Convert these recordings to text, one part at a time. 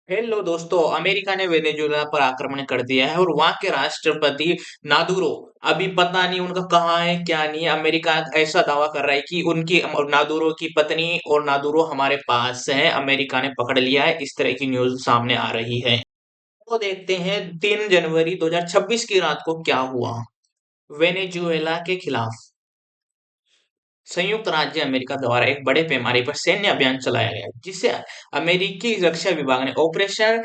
Hello दोस्तों, America ने Venezuela पर आक्रमण कर दिया है और वहां के राष्ट्रपति नादुरो अभी पता नहीं उनका कहाँ है क्या नहीं है। अमेरिका ऐसा दावा कर रहा है कि उनकी नादुरो की पत्नी और नादुरो हमारे पास है, अमेरिका ने पकड़ लिया है। इस तरह की न्यूज सामने आ रही है। तो देखते हैं 3 जनवरी 2026 की रात को क्या हुआ वेनेजुएला के खिलाफ। संयुक्त राज्य अमेरिका द्वारा एक बड़े पैमाने पर सैन्य अभियान चलाया गया जिसे अमेरिकी रक्षा विभाग ने ऑपरेशन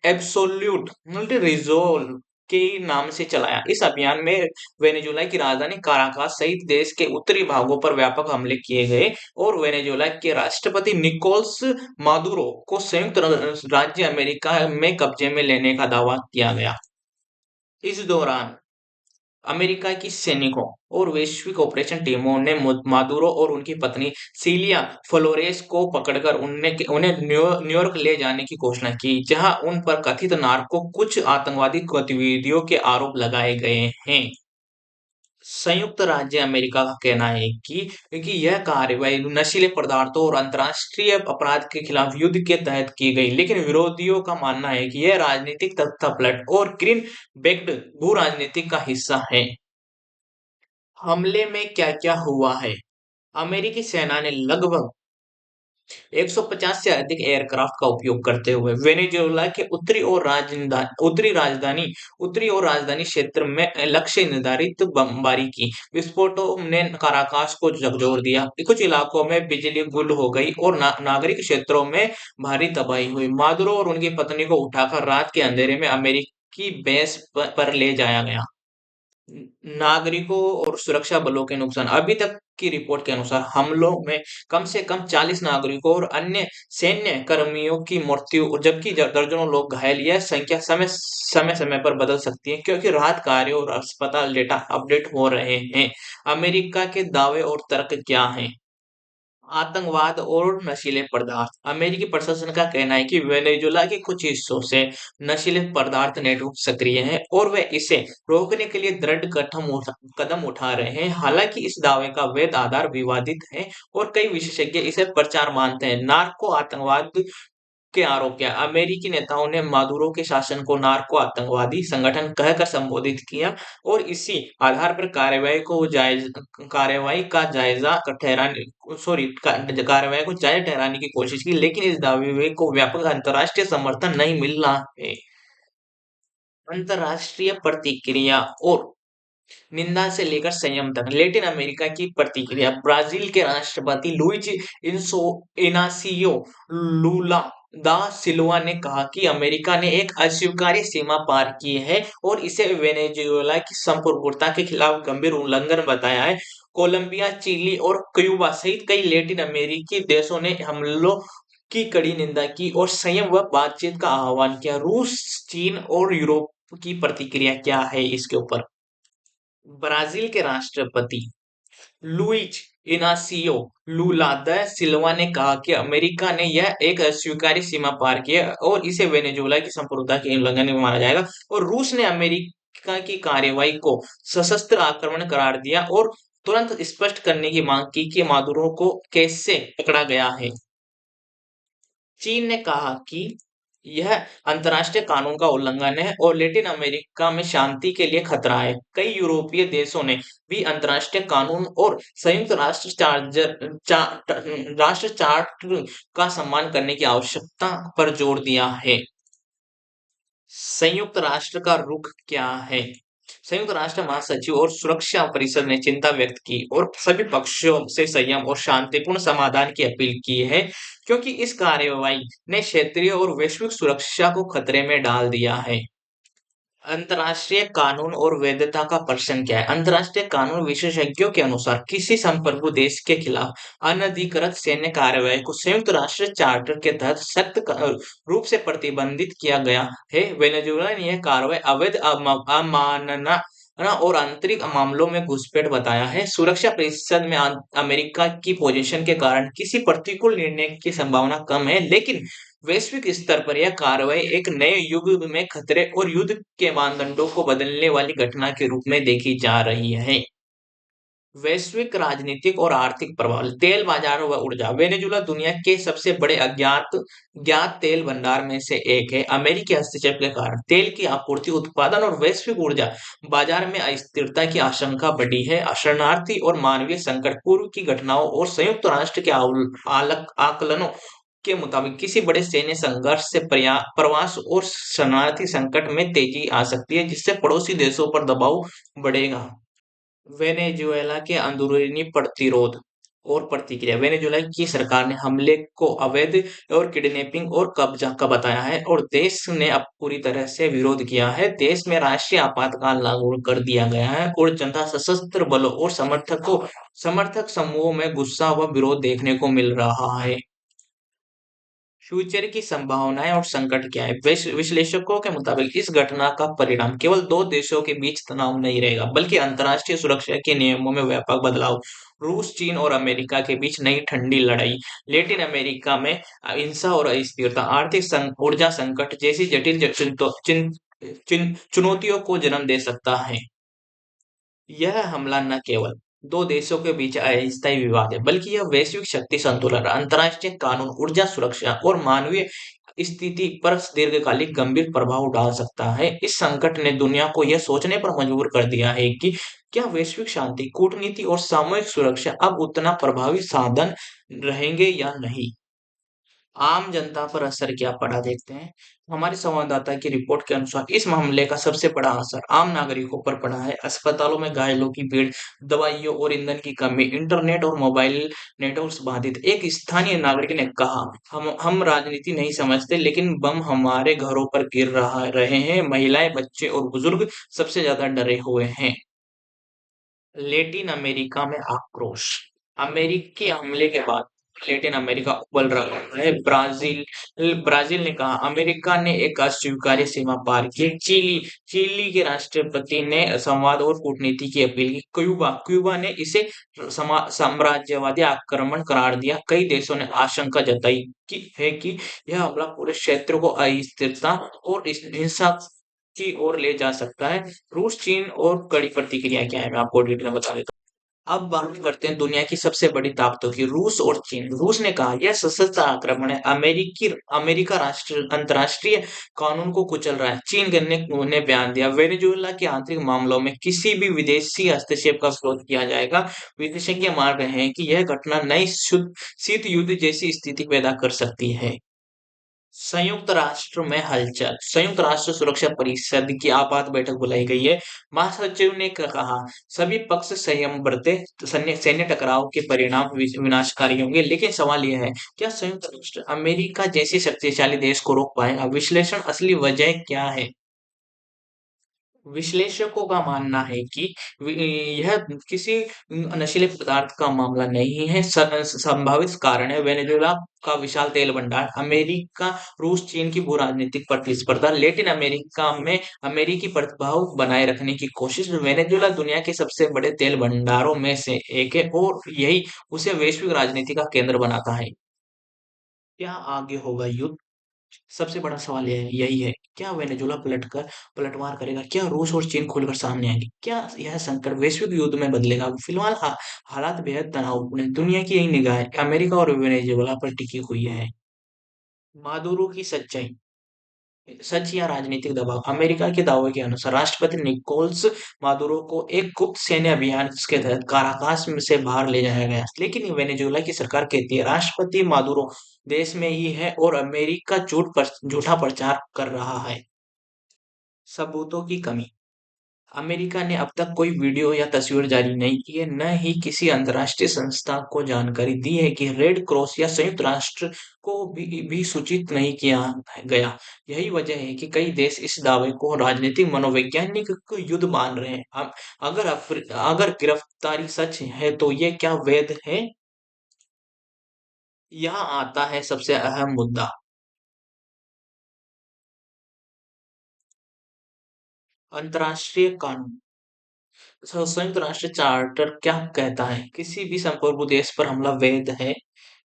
एब्सोल्यूट रिजोल्व के नाम से चलाया। इस अभियान में वेनेजुएला की राजधानी काराकास सहित देश के उत्तरी भागों पर व्यापक हमले किए गए और वेनेजुएला के राष्ट्रपति निकोलस मादुरो को संयुक्त राज्य अमेरिका में कब्जे में लेने का दावा किया गया। इस दौरान अमेरिका की सैनिकों और वैश्विक ऑपरेशन टीमों ने मादुरो और उनकी पत्नी सीलिया फ्लोरेस को पकड़कर उन्हें न्यूयॉर्क ले जाने की घोषणा की, जहां उन पर कथित नार्को कुछ आतंकवादी गतिविधियों के आरोप लगाए गए हैं। संयुक्त राज्य अमेरिका का कहना है कि यह कार्रवाई नशीले पदार्थों और अंतर्राष्ट्रीय अपराध के खिलाफ युद्ध के तहत की गई, लेकिन विरोधियों का मानना है कि यह राजनीतिक तख्तापलट और ग्रीन बेक्ड भू राजनीति का हिस्सा है। हमले में क्या-क्या हुआ है? अमेरिकी सेना ने लगभग 150 से अधिक एयरक्राफ्ट का उपयोग करते हुए वेनेजुएला के उत्तरी और राजधानी क्षेत्र में लक्ष्य निर्धारित बमबारी की। विस्फोटों ने काराकास को झकझोर दिया, कुछ इलाकों में बिजली गुल हो गई और नागरिक क्षेत्रों में भारी तबाही हुई। मादुरो और उनकी पत्नी को उठाकर रात के अंधेरे में अमेरिकी बेस पर ले जाया गया। नागरिकों और सुरक्षा बलों के नुकसान। अभी तक की रिपोर्ट के अनुसार हमलों में कम से कम 40 नागरिकों और अन्य सैन्य कर्मियों की मृत्यु, जबकि दर्जनों लोग घायल। यह संख्या समय समय पर बदल सकती है क्योंकि राहत कार्य और अस्पताल डेटा अपडेट हो रहे हैं। अमेरिका के दावे और तर्क क्या हैं? आतंकवाद और नशीले पदार्थ। अमेरिकी प्रशासन का कहना है कि वेनेजुएला के कुछ हिस्सों से नशीले पदार्थ नेटवर्क सक्रिय है और वे इसे रोकने के लिए दृढ़ कदम उठा रहे हैं। हालांकि इस दावे का वैध आधार विवादित है और कई विशेषज्ञ इसे प्रचार मानते हैं। नार्को आतंकवाद के आरोप क्या? अमेरिकी नेताओं ने मादुरो के शासन को नार्को आतंकवादी संगठन कहकर संबोधित किया और इसी आधार पर कार्रवाई का जायजा ठहराने सॉरी कार्रवाई को जायज ठहराने की कोशिश की, लेकिन इस दावे को व्यापक अंतर्राष्ट्रीय समर्थन नहीं मिल रहा है। अंतर्राष्ट्रीय प्रतिक्रिया और निंदा से लेकर संयम तक। लैटिन अमेरिका की प्रतिक्रिया। ब्राजील के राष्ट्रपति लुइज इनासियो लूला दा सिल्वा ने कहा कि अमेरिका ने एक अस्वीकार्य सीमा पार की है और इसे वेनेजुएला की संप्रभुता के खिलाफ गंभीर उल्लंघन बताया है। कोलंबिया, चिली और क्यूबा सहित कई लैटिन अमेरिकी देशों ने हमलों की कड़ी निंदा की और संयम व बातचीत का आह्वान किया। रूस, चीन और यूरोप की प्रतिक्रिया क्या है इसके ऊपर? ब्राजील के राष्ट्रपति लुइज इनासियो लूला दा सिल्वा ने कहा कि अमेरिका ने यह एक अस्वीकार्य सीमा पार की है और इसे वेनेजुएला की संप्रभुता के उल्लंघन में माना जाएगा। और रूस ने अमेरिका की कार्रवाई को सशस्त्र आक्रमण करार दिया और तुरंत स्पष्ट करने की मांग की कि मादुरो को कैसे पकड़ा गया है। चीन ने कहा कि यह अंतर्राष्ट्रीय कानून का उल्लंघन है और लैटिन अमेरिका में शांति के लिए खतरा है। कई यूरोपीय देशों ने भी अंतर्राष्ट्रीय कानून और संयुक्त राष्ट्र चार्ट का सम्मान करने की आवश्यकता पर जोर दिया है। संयुक्त राष्ट्र का रुख क्या है? संयुक्त राष्ट्र महासचिव और सुरक्षा परिषद ने चिंता व्यक्त की और सभी पक्षों से संयम और शांतिपूर्ण समाधान की अपील की है, क्योंकि इस कार्रवाई ने क्षेत्रीय और वैश्विक सुरक्षा को खतरे में डाल दिया है। अंतर्राष्ट्रीय कानून और वैधता का प्रश्न क्या है? अंतर्राष्ट्रीय कानून विशेषज्ञों के अनुसार किसी संप्रभु देश के खिलाफ अनधिकृत सैन्य कार्रवाई को संयुक्त राष्ट्र चार्टर के तहत सख्त रूप से प्रतिबंधित किया गया है। वेनेजुएला ने यह कार्रवाई अवैध, अमानना और आंतरिक मामलों में घुसपैठ बताया है। सुरक्षा परिषद में अमेरिका की पोजीशन के कारण किसी प्रतिकूल निर्णय की संभावना कम है, लेकिन वैश्विक स्तर पर यह कार्रवाई एक नए युग में खतरे और युद्ध के मानदंडों को बदलने वाली घटना के रूप में देखी जा रही है। वैश्विक राजनीतिक और आर्थिक प्रभाव, तेल बाजार व ऊर्जा। वेनेजुला दुनिया के सबसे बड़े अज्ञात ज्ञात तेल भंडार में से एक है। अमेरिकी हस्तक्षेप के कारण तेल की आपूर्ति, उत्पादन और वैश्विक ऊर्जा बाजार में अस्थिरता की आशंका बढ़ी है। शरणार्थी और मानवीय संकट, पूर्व की घटनाओं और संयुक्त राष्ट्र के आकलनों के मुताबिक किसी बड़े सैन्य संघर्ष से प्रवास और शरणार्थी संकट में तेजी आ सकती है, जिससे पड़ोसी देशों पर दबाव बढ़ेगा। वेनेजुएला के अंदरूनी प्रतिरोध और प्रतिक्रिया। वेनेजुएला की सरकार ने हमले को अवैध और किडनैपिंग और कब्जा का बताया है और देश ने अब पूरी तरह से विरोध किया है। देश में राष्ट्रीय आपातकाल लागू कर दिया गया है और जनता, सशस्त्र बलों और समर्थक समूहों में गुस्सा व विरोध देखने को मिल रहा है। फ्यूचर की संभावनाएं और संकट क्या है? विश्लेषकों के मुताबिक इस घटना का परिणाम केवल दो देशों के बीच तनाव नहीं रहेगा, बल्कि अंतर्राष्ट्रीय सुरक्षा के नियमों में व्यापक बदलाव, रूस, चीन और अमेरिका के बीच नई ठंडी लड़ाई, लैटिन अमेरिका में हिंसा और अस्थिरता, ऊर्जा संकट जैसी जटिल चुनौतियों को जन्म दे सकता है। यह हमला न केवल दो देशों के बीच अस्थायी विवाद है, बल्कि यह वैश्विक शक्ति संतुलन, अंतर्राष्ट्रीय कानून, ऊर्जा सुरक्षा और मानवीय स्थिति पर दीर्घकालिक गंभीर प्रभाव डाल सकता है। इस संकट ने दुनिया को यह सोचने पर मजबूर कर दिया है कि क्या वैश्विक शांति, कूटनीति और सामूहिक सुरक्षा अब उतना प्रभावी साधन रहेंगे या नहीं। आम जनता पर असर क्या पड़ा, देखते हैं। हमारे संवाददाता की रिपोर्ट के अनुसार इस हमले का सबसे बड़ा असर आम नागरिकों पर पड़ा है। अस्पतालों में घायलों की भीड़, दवाइयों और ईंधन की कमी, इंटरनेट और मोबाइल नेटवर्क बाधित। एक स्थानीय नागरिक ने कहा, हम राजनीति नहीं समझते, लेकिन बम हमारे घरों पर गिर रहे हैं। महिलाएं, बच्चे और बुजुर्ग सबसे ज्यादा डरे हुए हैं। लैटिन अमेरिका में आक्रोश। अमेरिकी हमले के बाद लैटिन अमेरिका उबल रहा है। ब्राजील ने कहा, अमेरिका ने एक अस्वीकार्य सीमा पार की। चिली के राष्ट्रपति ने संवाद और कूटनीति की अपील की। क्यूबा ने इसे साम्राज्यवादी आक्रमण करार दिया। कई देशों ने आशंका जताई कि यह हमला पूरे क्षेत्र को अस्थिरता और हिंसा की ओर ले जा सकता है। रूस, चीन और कड़ी प्रतिक्रिया क्या है, मैं आपको डिटेल में बता देता हूँ। अब बात करते हैं दुनिया की सबसे बड़ी ताकतों की। रूस और चीन। रूस ने कहा, यह सशस्त्र आक्रमण है। अमेरिका अंतर्राष्ट्रीय कानून को कुचल रहा है। चीन ने बयान दिया, वेनेजुएला के आंतरिक मामलों में किसी भी विदेशी हस्तक्षेप का विरोध किया जाएगा। विशेषज्ञ मान रहे हैं कि यह घटना नई शीत युद्ध जैसी स्थिति पैदा कर सकती है। संयुक्त राष्ट्र में हलचल। संयुक्त राष्ट्र सुरक्षा परिषद की आपात बैठक बुलाई गई है। महासचिव ने कहा, सभी पक्ष संयम बरते, सैन्य टकराव के परिणाम विनाशकारी होंगे। लेकिन सवाल यह है, क्या संयुक्त राष्ट्र अमेरिका जैसे शक्तिशाली देश को रोक पाएगा? विश्लेषण, असली वजह क्या है? विश्लेषकों का मानना है कि यह किसी नशीले पदार्थ का मामला नहीं है। संभावित कारण है वेनेजुएला का विशाल तेल भंडार, अमेरिका, रूस, चीन की भू राजनीतिक प्रतिस्पर्धा, लैटिन अमेरिका में अमेरिकी प्रभाव बनाए रखने की कोशिश। वेनेजुएला दुनिया के सबसे बड़े तेल भंडारों में से एक है और यही उसे वैश्विक राजनीति का केंद्र बनाता है। क्या आगे होगा युद्ध? सबसे बड़ा सवाल यही है, क्या वेनेजुला पलटवार करेगा? क्या रूस और चीन खुलकर सामने आएंगे? क्या यह संकट वैश्विक युद्ध में बदलेगा? फिलहाल हालात बेहद तनावपूर्ण हैं। दुनिया की यही निगाह अमेरिका और वेनेजुला पर टिकी हुई है। मादुरो की सच्चाई, सच या राजनीतिक दबाव। अमेरिका के दावे के अनुसार राष्ट्रपति निकोलस मादुरो को एक गुप्त सैन्य अभियान के तहत काराकास से बाहर ले जाया गया, लेकिन वेनेजुएला की सरकार कहती है राष्ट्रपति मादुरो देश में ही है और अमेरिका झूठा प्रचार कर रहा है। सबूतों की कमी। अमेरिका ने अब तक कोई वीडियो या तस्वीर जारी नहीं की है, न ही किसी अंतर्राष्ट्रीय संस्था को जानकारी दी है कि रेड क्रॉस या संयुक्त राष्ट्र को भी सूचित नहीं किया गया। यही वजह है कि कई देश इस दावे को राजनीतिक मनोवैज्ञानिक युद्ध मान रहे हैं। अगर गिरफ्तारी सच है तो ये क्या वैध है? यहाँ आता है सबसे अहम मुद्दा, अंतर्राष्ट्रीय कानून। संयुक्त राष्ट्र चार्टर क्या कहता है? किसी भी संप्रभु देश पर हमला वैध है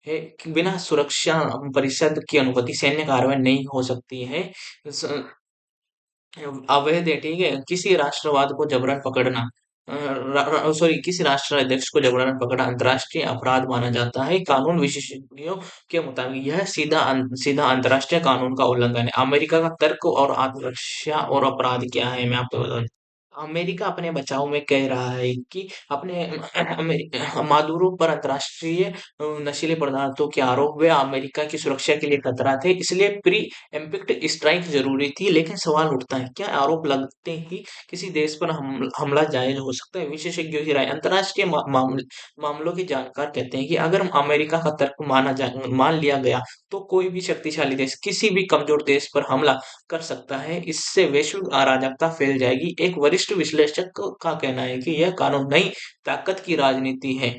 कि बिना सुरक्षा परिषद की अनुमति सैन्य कार्रवाई नहीं हो सकती है। स- अवैध है, ठीक है, किसी राष्ट्रवाद को जबरन पकड़ना, सॉरी, किसी राष्ट्र अध्यक्ष को जबरन पकड़ा अंतर्राष्ट्रीय अपराध माना जाता है। कानून विशेषज्ञों के मुताबिक यह सीधा अंतर्राष्ट्रीय कानून का उल्लंघन है। अमेरिका का तर्क और आत्मरक्षा और अपराध क्या है, मैं आपको बता दूं। अमेरिका अपने बचाव में कह रहा है कि अपने मादुरो पर अंतर्राष्ट्रीय नशीले पदार्थों के आरोप वे अमेरिका की सुरक्षा के लिए खतरा थे, इसलिए प्री एम्प्ट स्ट्राइक जरूरी थी। लेकिन सवाल उठता है, क्या आरोप लगते ही किसी देश पर हमला जायज हो सकता है? विशेषज्ञों की राय। अंतर्राष्ट्रीय मामलों के जानकार कहते हैं कि अगर अमेरिका का तर्क मान लिया गया तो कोई भी शक्तिशाली देश किसी भी कमजोर देश पर हमला कर सकता है। इससे वैश्विक अराजकता फैल जाएगी। एक वरिष्ठ विश्लेषक का कहना है कि यह कानून नई ताकत की राजनीति है।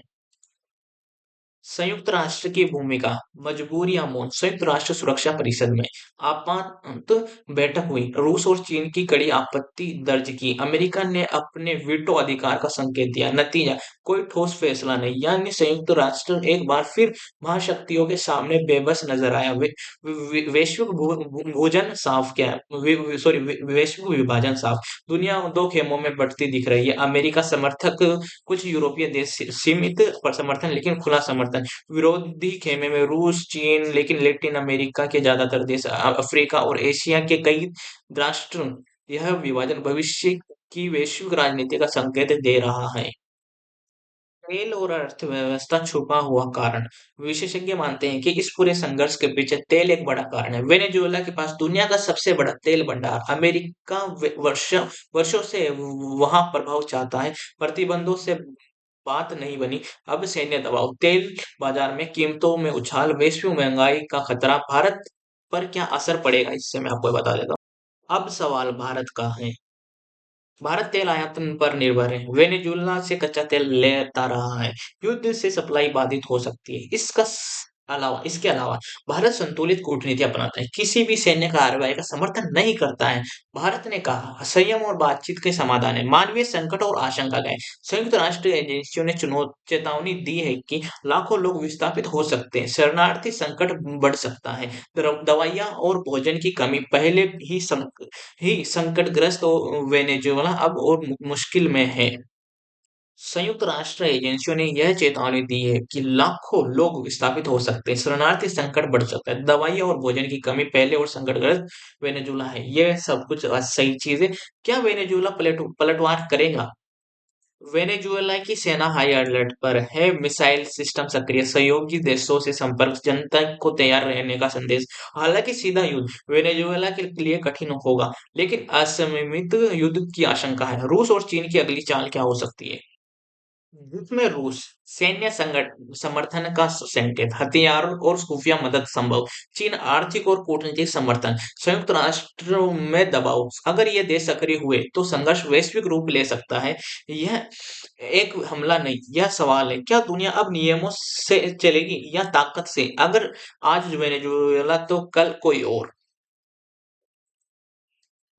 संयुक्त राष्ट्र की भूमिका, मजबूर या मौन। संयुक्त राष्ट्र सुरक्षा परिषद में आपात बैठक हुई। रूस और चीन की कड़ी आपत्ति दर्ज की। अमेरिका ने अपने वीटो अधिकार का संकेत दिया। नतीजा, कोई ठोस फैसला नहीं। यानी संयुक्त राष्ट्र एक बार फिर महाशक्तियों के सामने बेबस नजर आया। वैश्विक भोजन साफ क्या है, सॉरी, वैश्विक विभाजन साफ। दुनिया दो खेमों में बढ़ती दिख रही है। अमेरिका समर्थक, कुछ यूरोपीय देश सीमित पर समर्थन लेकिन खुला समर्थन। विरोधी खेमे में रूस, चीन, लेकिन लैटिन अमेरिका के ज्यादातर देश, अफ्रीका और एशिया के कई राष्ट्र। यह विभाजन भविष्य की वैश्विक राजनीति का संकेत दे रहा है। तेल और अर्थव्यवस्था छुपा हुआ कारण। विशेषज्ञ मानते हैं कि इस पूरे संघर्ष के पीछे तेल एक बड़ा कारण है। वेनेजुएला के पास दुनिया का सबसे बड़ा तेल भंडार। अमेरिका वर्षों वर्षों से वहां प्रभाव चाहता है। प्रतिबंधों से बात नहीं बनी, अब सैन्य दबाव। तेल बाजार में कीमतों में उछाल, वैश्विक महंगाई का खतरा। भारत पर क्या असर पड़ेगा, इससे मैं आपको बता देता हूँ। अब सवाल भारत का है। भारत तेल आयात पर निर्भर है। वेनेजुएला से कच्चा तेल लेता रहा है। युद्ध से सप्लाई बाधित हो सकती है। इसके अलावा भारत संतुलित कूटनीति अपनाता है, किसी भी सैन्य कार्रवाई का समर्थन नहीं करता है। भारत ने कहा संयम और बातचीत के समाधान है। मानवीय संकट और आशंका गए। संयुक्त राष्ट्र एजेंसियों ने चेतावनी दी है कि लाखों लोग विस्थापित हो सकते हैं। शरणार्थी संकट बढ़ सकता है। दवाइयां और भोजन की कमी। पहले ही संकटग्रस्त वेनेजुएला अब और मुश्किल में है। संयुक्त राष्ट्र एजेंसियों ने यह चेतावनी दी है कि लाखों लोग विस्थापित हो सकते हैं। शरणार्थी संकट बढ़ सकता है। दवाइयां और भोजन की कमी पहले और संकटग्रस्त वेनेजुएला है। यह सब कुछ सही चीज है। क्या वेनेजुएला पलटवार करेगा? वेनेजुएला की सेना हाई अलर्ट पर है। मिसाइल सिस्टम सक्रिय। सहयोगी देशों से संपर्क। जनता को तैयार रहने का संदेश। हालांकि सीधा युद्ध वेनेजुएला के लिए कठिन होगा, लेकिन असममित युद्ध की आशंका है। रूस और चीन की अगली चाल क्या हो सकती है? जिसमें रूस सैन्य समर्थन का संकेत, हथियारों और खुफिया मदद संभव। चीन आर्थिक और कूटनीतिक समर्थन। संयुक्त राष्ट्र में दबाव। अगर ये देश सक्रिय हुए तो संघर्ष वैश्विक रूप ले सकता है। यह एक हमला नहीं, यह सवाल है, क्या दुनिया अब नियमों से चलेगी या ताकत से? अगर आज वेनेजुएला तो कल कोई और।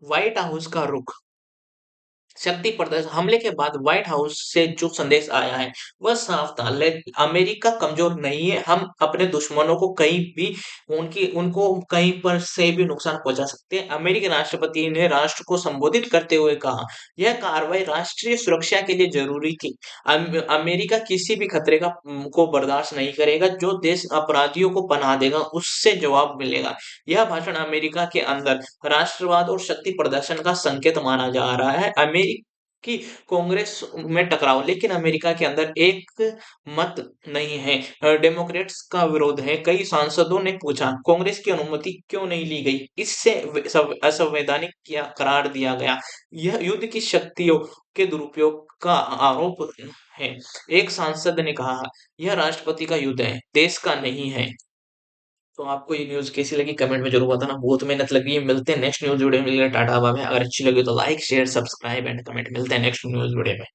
व्हाइट हाउस का रुख। शक्ति प्रदर्शन। हमले के बाद व्हाइट हाउस से जो संदेश आया है वह साफ था। अमेरिका कमजोर नहीं है। हम अपने दुश्मनों को कहीं भी उनको कहीं पर से भी नुकसान पहुंचा सकते हैं। अमेरिकी राष्ट्रपति ने राष्ट्र को संबोधित करते हुए कहा, यह कार्रवाई राष्ट्रीय सुरक्षा के लिए जरूरी थी। अमेरिका किसी भी खतरे को बर्दाश्त नहीं करेगा। जो देश अपराधियों को पनाह देगा उससे जवाब मिलेगा। यह भाषण अमेरिका के अंदर राष्ट्रवाद और शक्ति प्रदर्शन का संकेत माना जा रहा है। अमेरिकी कांग्रेस में टकराव, लेकिन अमेरिका के अंदर एक मत नहीं है। डेमोक्रेट्स का विरोध है। कई सांसदों ने पूछा कांग्रेस की अनुमति क्यों नहीं ली गई? इससे असंवैधानिक करार दिया गया। यह युद्ध की शक्तियों के दुरुपयोग का आरोप है। एक सांसद ने कहा, यह राष्ट्रपति का युद्ध है, देश का नहीं है। तो आपको ये न्यूज़ कैसी लगी कमेंट में जरूर बताना। बहुत मेहनत लगी है। मिलते हैं नेक्स्ट न्यूज़ वीडियो में। Tata bye bye. अगर अच्छी लगी तो like share subscribe and comment. मिलते हैं नेक्स्ट न्यूज़ वीडियो में।